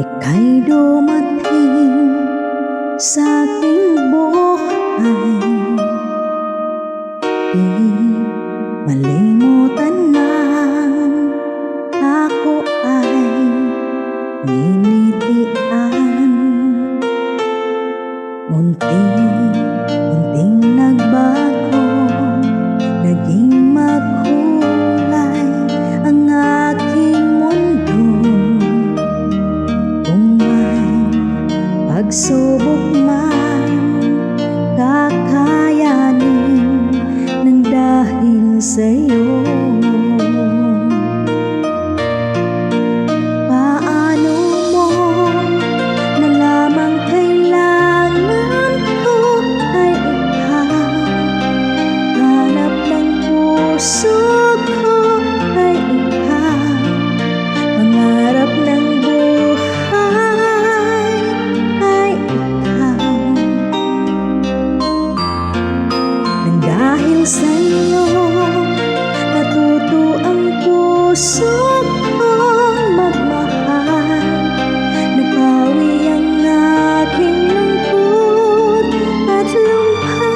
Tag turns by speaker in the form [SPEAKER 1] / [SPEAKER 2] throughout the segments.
[SPEAKER 1] Ika'y dumating sa aking buhay, di malimutan na ako ay ninitian. Unting nagbago, naging makulay ang aking mundo. Kung may pagsubok man, kakayanin nang dahil sa'yo. Paano mo nalamang kailangan ko ay ikaw? Hanap ng puso ko ay ikaw. Pangarap ng buhay ay ikaw. Nang dahil sa'yo, natuto ang puso kong magmahal. Napawi ang aking lungkot at lumpay.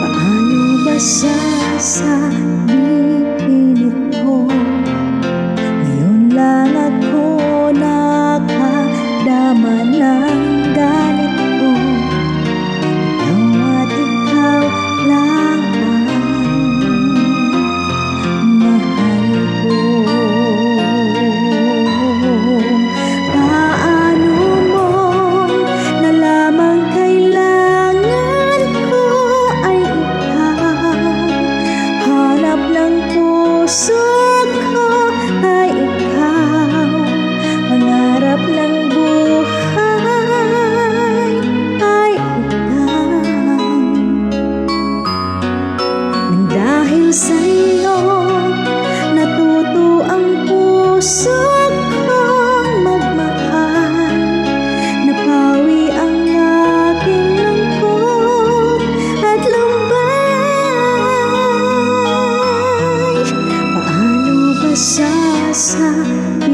[SPEAKER 1] Paano ba sasabihin ito? Ngayon lang ako nakadama ng galit ko. Ikaw at ikaw lang ang mahal ko. Paano mo nalamang kailangan ko ay ikaw? Hanap ng puso ko ay ikaw. Pangarap ng buhay ay ikaw. Nang dahil sa'yo, natuto ang puso kong magmahal. Napawi ang aking lungkot at lumbay. Paano ba sasabihin